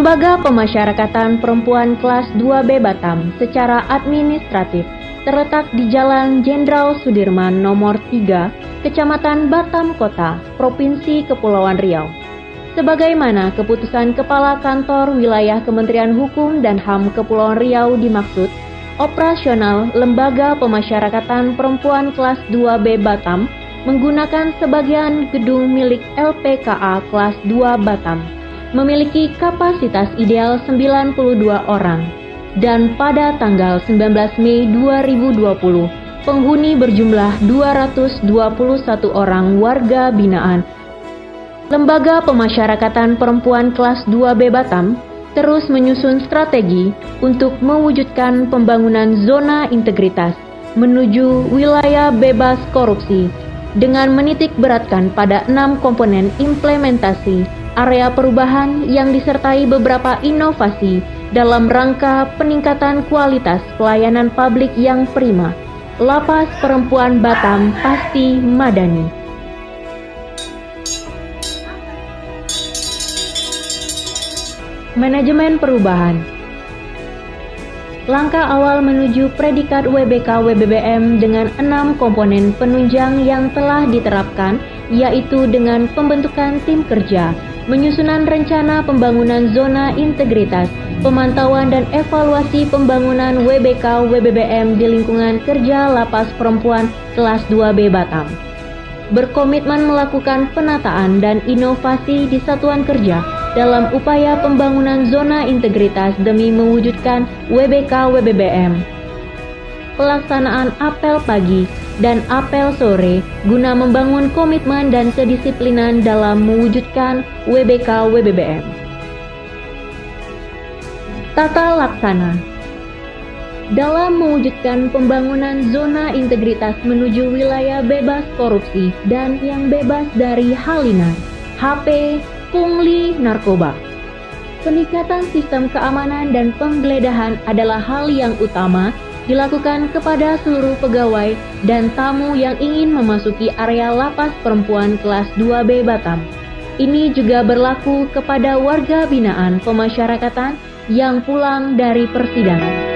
Lembaga Pemasyarakatan Perempuan Kelas 2B Batam secara administratif terletak di Jalan Jenderal Sudirman nomor 3, Kecamatan Batam Kota, Provinsi Kepulauan Riau. Sebagaimana keputusan Kepala Kantor Wilayah Kementerian Hukum dan HAM Kepulauan Riau dimaksud, operasional Lembaga Pemasyarakatan Perempuan Kelas 2B Batam menggunakan sebagian gedung milik LPKA Kelas 2 Batam, memiliki kapasitas ideal 92 orang, dan pada tanggal 19 Mei 2020, penghuni berjumlah 221 orang warga binaan. Lembaga Pemasyarakatan Perempuan Kelas 2B Batam terus menyusun strategi untuk mewujudkan pembangunan zona integritas menuju wilayah bebas korupsi dengan menitik beratkan pada 6 komponen implementasi area perubahan yang disertai beberapa inovasi dalam rangka peningkatan kualitas pelayanan publik yang prima. Lapas Perempuan Batam pasti madani. Manajemen perubahan. Langkah awal menuju predikat WBK WBBM dengan 6 komponen penunjang yang telah diterapkan, yaitu dengan pembentukan tim kerja, menyusunan rencana pembangunan zona integritas, pemantauan dan evaluasi pembangunan WBK WBBM di lingkungan kerja Lapas Perempuan Kelas 2B Batam. Berkomitmen melakukan penataan dan inovasi di satuan kerja dalam upaya pembangunan zona integritas demi mewujudkan WBK WBBM. Pelaksanaan apel pagi dan apel sore guna membangun komitmen dan kedisiplinan dalam mewujudkan WBK WBBM. Tata laksana. Dalam mewujudkan pembangunan zona integritas menuju wilayah bebas korupsi dan yang bebas dari halinan, HP, pungli, narkoba. Peningkatan sistem keamanan dan penggeledahan adalah hal yang utama dilakukan kepada seluruh pegawai dan tamu yang ingin memasuki area Lapas Perempuan Kelas 2B Batam. Ini juga berlaku kepada warga binaan pemasyarakatan yang pulang dari persidangan.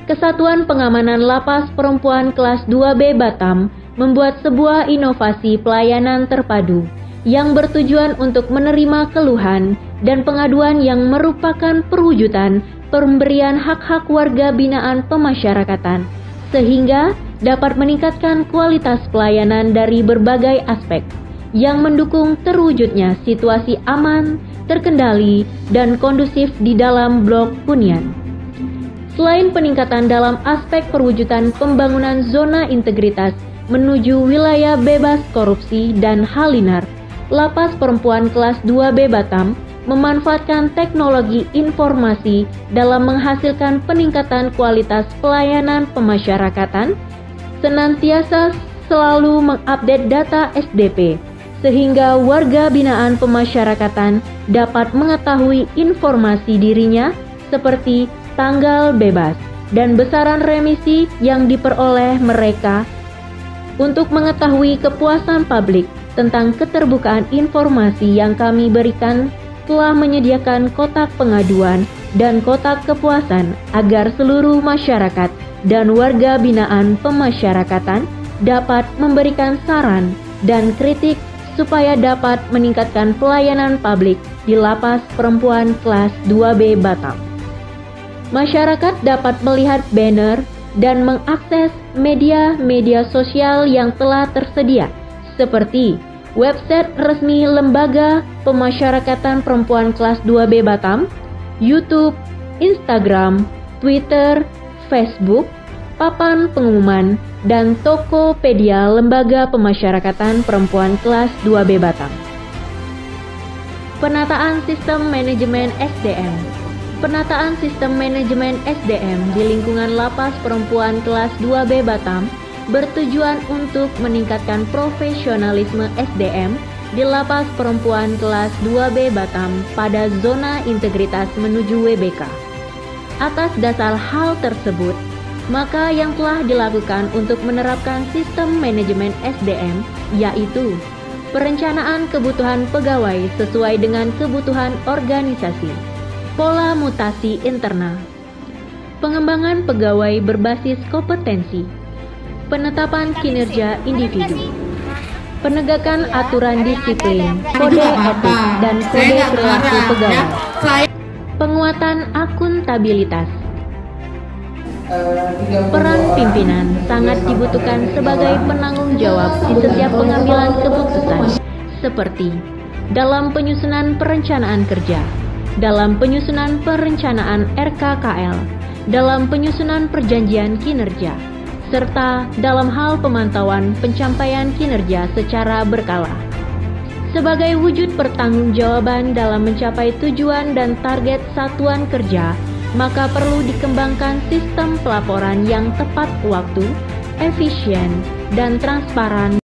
Kesatuan Pengamanan Lapas Perempuan Kelas 2B Batam membuat sebuah inovasi pelayanan terpadu yang bertujuan untuk menerima keluhan dan pengaduan yang merupakan perwujudan pemberian hak-hak warga binaan pemasyarakatan, sehingga dapat meningkatkan kualitas pelayanan dari berbagai aspek yang mendukung terwujudnya situasi aman, terkendali, dan kondusif di dalam blok hunian. Selain peningkatan dalam aspek perwujudan pembangunan zona integritas menuju wilayah bebas korupsi dan halinar, Lapas Perempuan Kelas 2B Batam memanfaatkan teknologi informasi dalam menghasilkan peningkatan kualitas pelayanan pemasyarakatan, senantiasa selalu mengupdate data SDP, sehingga warga binaan pemasyarakatan dapat mengetahui informasi dirinya seperti tanggal bebas dan besaran remisi yang diperoleh mereka. Untuk mengetahui kepuasan publik tentang keterbukaan informasi yang kami berikan, telah menyediakan kotak pengaduan dan kotak kepuasan agar seluruh masyarakat dan warga binaan pemasyarakatan dapat memberikan saran dan kritik supaya dapat meningkatkan pelayanan publik di Lapas Perempuan Kelas 2B Batam. Masyarakat dapat melihat banner dan mengakses media-media sosial yang telah tersedia, seperti website resmi Lembaga Pemasyarakatan Perempuan Kelas 2B Batam, YouTube, Instagram, Twitter, Facebook, papan pengumuman, dan Tokopedia Lembaga Pemasyarakatan Perempuan Kelas 2B Batam. Penataan Sistem Manajemen SDM. Penataan sistem manajemen SDM di lingkungan Lapas Perempuan Kelas 2B Batam bertujuan untuk meningkatkan profesionalisme SDM di Lapas Perempuan Kelas 2B Batam pada zona integritas menuju WBK. Atas dasar hal tersebut, Maka yang telah dilakukan untuk menerapkan sistem manajemen SDM yaitu perencanaan kebutuhan pegawai sesuai dengan kebutuhan organisasi, pola mutasi internal, pengembangan pegawai berbasis kompetensi, penetapan kinerja individu, penegakan aturan disiplin, kode etik, dan kode perilaku pegawai, penguatan akuntabilitas. Peran pimpinan sangat dibutuhkan sebagai penanggung jawab di setiap pengambilan keputusan, seperti dalam penyusunan perencanaan kerja, dalam penyusunan perencanaan RKKL, dalam penyusunan perjanjian kinerja, serta dalam hal pemantauan pencapaian kinerja secara berkala. Sebagai wujud pertanggungjawaban dalam mencapai tujuan dan target satuan kerja, maka perlu dikembangkan sistem pelaporan yang tepat waktu, efisien, dan transparan.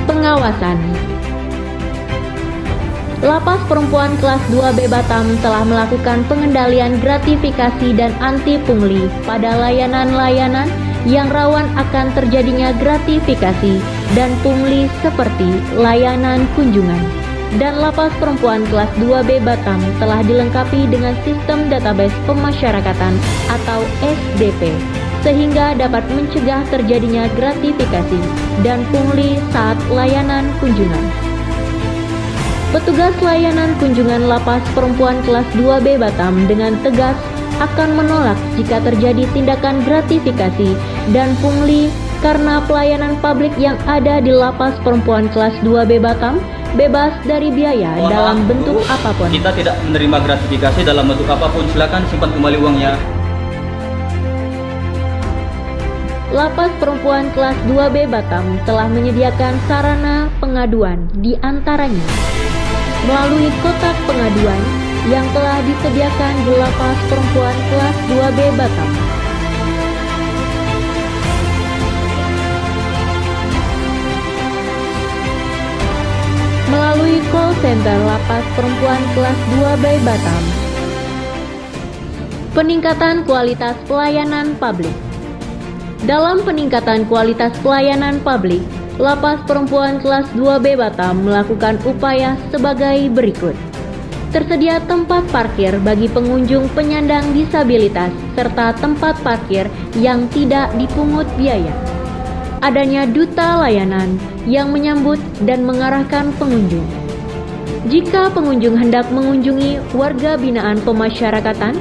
Pengawasan. Lapas Perempuan Kelas 2B Batam telah melakukan pengendalian gratifikasi dan anti pungli pada layanan-layanan yang rawan akan terjadinya gratifikasi dan pungli seperti layanan kunjungan. Dan Lapas Perempuan Kelas 2B Batam telah dilengkapi dengan sistem database pemasyarakatan atau SDP, sehingga dapat mencegah terjadinya gratifikasi dan pungli saat layanan kunjungan. Petugas layanan kunjungan Lapas Perempuan Kelas 2B Batam dengan tegas akan menolak jika terjadi tindakan gratifikasi dan pungli karena pelayanan publik yang ada di Lapas Perempuan Kelas 2B Batam bebas dari biaya dalam bentuk apapun. Kita tidak menerima gratifikasi dalam bentuk apapun. Silakan simpan kembali uangnya. Lapas Perempuan Kelas 2B Batam telah menyediakan sarana pengaduan di antaranya melalui kotak pengaduan yang telah disediakan di Lapas Perempuan Kelas 2B Batam. Melalui call center Lapas Perempuan Kelas 2B Batam. Peningkatan kualitas pelayanan publik. Dalam peningkatan kualitas pelayanan publik, Lapas Perempuan Kelas 2B Batam melakukan upaya sebagai berikut. Tersedia tempat parkir bagi pengunjung penyandang disabilitas serta tempat parkir yang tidak dipungut biaya. Adanya duta layanan yang menyambut dan mengarahkan pengunjung. Jika pengunjung hendak mengunjungi warga binaan pemasyarakatan,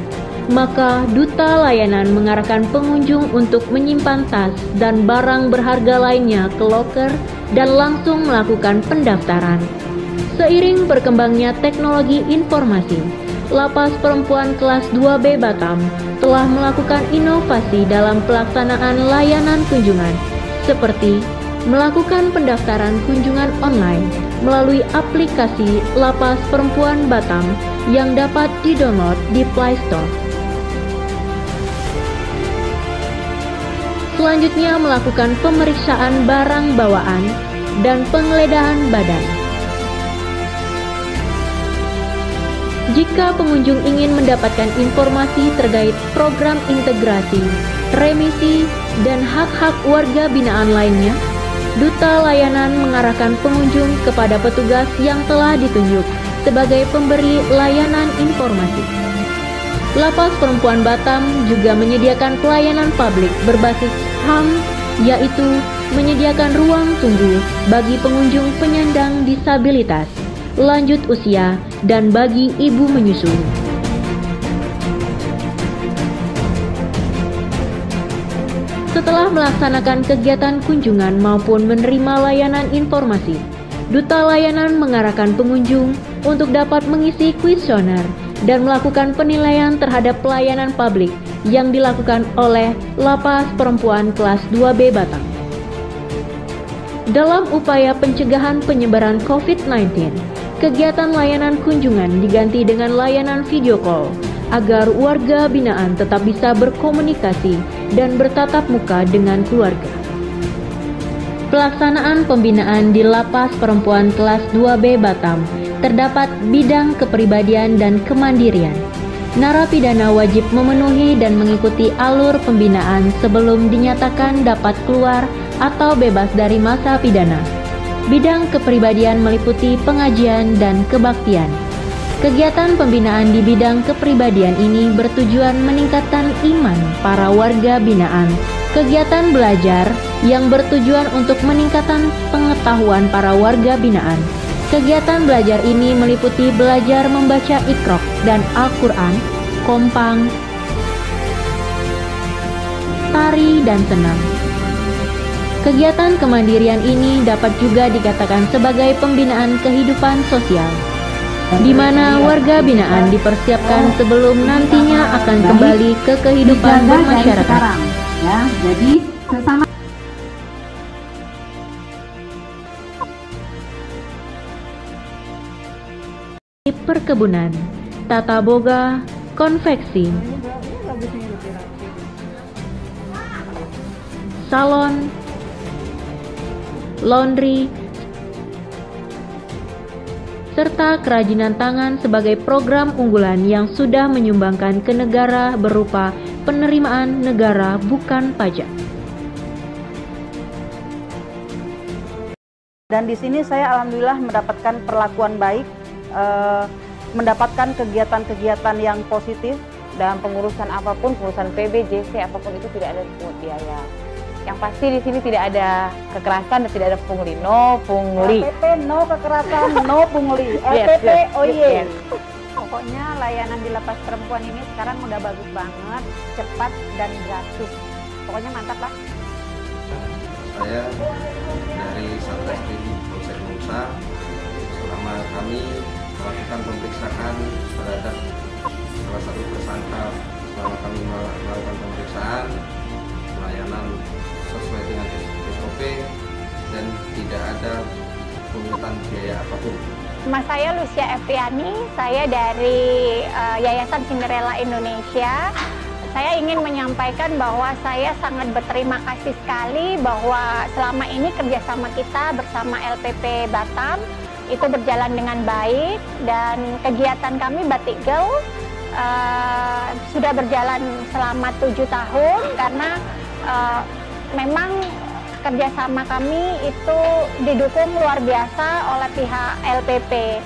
maka duta layanan mengarahkan pengunjung untuk menyimpan tas dan barang berharga lainnya ke loker dan langsung melakukan pendaftaran. Seiring berkembangnya teknologi informasi, Lapas Perempuan Kelas 2B Batam telah melakukan inovasi dalam pelaksanaan layanan kunjungan, seperti melakukan pendaftaran kunjungan online melalui aplikasi Lapas Perempuan Batam yang dapat didownload di Play Store. Selanjutnya melakukan pemeriksaan barang bawaan dan penggeledahan badan. Jika pengunjung ingin mendapatkan informasi terkait program integrasi, remisi, dan hak-hak warga binaan lainnya, duta layanan mengarahkan pengunjung kepada petugas yang telah ditunjuk sebagai pemberi layanan informasi. Lapas Perempuan Batam juga menyediakan pelayanan publik berbasis HAM, yaitu menyediakan ruang tunggu bagi pengunjung penyandang disabilitas, lanjut usia, dan bagi ibu menyusui. Setelah melaksanakan kegiatan kunjungan maupun menerima layanan informasi, duta layanan mengarahkan pengunjung untuk dapat mengisi kuesioner dan melakukan penilaian terhadap pelayanan publik yang dilakukan oleh Lapas Perempuan Kelas 2B Batam. Dalam upaya pencegahan penyebaran COVID-19, kegiatan layanan kunjungan diganti dengan layanan video call agar warga binaan tetap bisa berkomunikasi dan bertatap muka dengan keluarga. Pelaksanaan pembinaan di Lapas Perempuan Kelas 2B Batam terdapat bidang kepribadian dan kemandirian, narapidana wajib memenuhi dan mengikuti alur pembinaan sebelum dinyatakan dapat keluar atau bebas dari masa pidana. Bidang kepribadian meliputi pengajian dan kebaktian. Kegiatan pembinaan di bidang kepribadian ini bertujuan meningkatkan iman para warga binaan. Kegiatan belajar yang bertujuan untuk meningkatkan pengetahuan para warga binaan. Kegiatan belajar ini meliputi belajar membaca Iqra dan Al-Quran, kompang, tari, dan senam. Kegiatan kemandirian ini dapat juga dikatakan sebagai pembinaan kehidupan sosial, di mana warga binaan dipersiapkan sebelum nantinya akan kembali ke kehidupan bermasyarakat. Ya, jadi sesama perkebunan, tata boga, konveksi, salon, laundry, serta kerajinan tangan sebagai program unggulan yang sudah menyumbangkan ke negara berupa penerimaan negara bukan pajak. Dan di sini saya alhamdulillah mendapatkan perlakuan baik, mendapatkan kegiatan-kegiatan yang positif dalam pengurusan apapun, pengurusan PB, JC apapun itu tidak ada pungut biaya. Yang pasti di sini tidak ada kekerasan dan tidak ada pungli, no pungli. LPP no kekerasan, no pungli. LPP yes. Pokoknya layanan di lapas perempuan ini sekarang udah bagus banget, cepat dan gratis. Pokoknya mantap lah. Saya dari Satreskrim Polsek Nusa, selama kami melakukan pemeriksaan terhadap salah satu tersangka, selama kami melakukan pemeriksaan, pelayanan sesuai dengan SOP dan tidak ada pungutan biaya apapun. Nama saya Lucia Efriani, saya dari Yayasan Cinderella Indonesia. Saya ingin menyampaikan bahwa saya sangat berterima kasih sekali bahwa selama ini kerjasama kita bersama LPP Batam itu berjalan dengan baik, dan kegiatan kami Batik Girl sudah berjalan selama 7 tahun karena memang kerjasama kami itu didukung luar biasa oleh pihak LPP.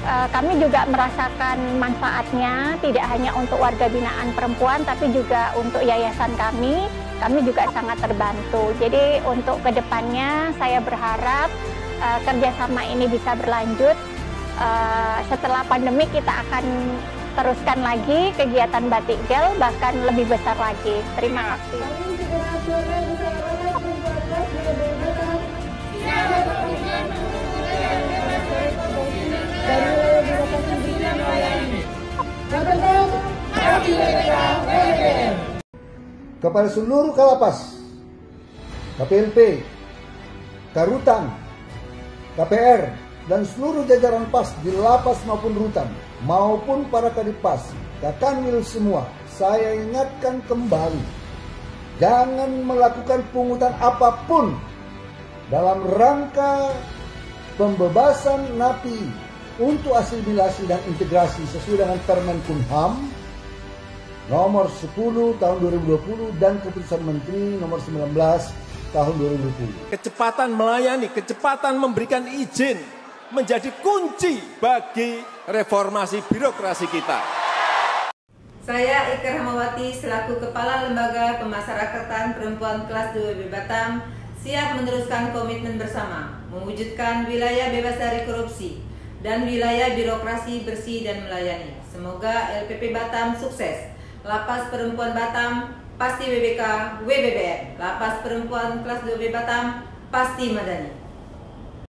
Kami juga merasakan manfaatnya tidak hanya untuk warga binaan perempuan tapi juga untuk yayasan kami. Kami juga sangat terbantu. Jadi untuk kedepannya saya berharap kerjasama ini bisa berlanjut. Setelah pandemi kita akan teruskan lagi kegiatan Batik Girl, bahkan lebih besar lagi. Terima kasih. Kepada seluruh Kalapas, KPLP, Karutan, KPR, dan seluruh jajaran PAS di lapas maupun rutan, maupun para Kadipas, Kakanwil semua, saya ingatkan kembali, jangan melakukan pungutan apapun dalam rangka pembebasan napi untuk asimilasi dan integrasi sesuai dengan Permen Kumham nomor 10 tahun 2020 dan keputusan Menteri nomor 19 tahun 2020. Kecepatan melayani, kecepatan memberikan izin menjadi kunci bagi reformasi birokrasi kita. Saya Ika Rahmawati selaku Kepala Lembaga Pemasyarakatan Perempuan Kelas 2B Batam siap meneruskan komitmen bersama mewujudkan wilayah bebas dari korupsi dan wilayah birokrasi bersih dan melayani. Semoga LPP Batam sukses. Lapas Perempuan Batam pasti WBK WBBN. Lapas Perempuan Kelas 2B Batam pasti Madani.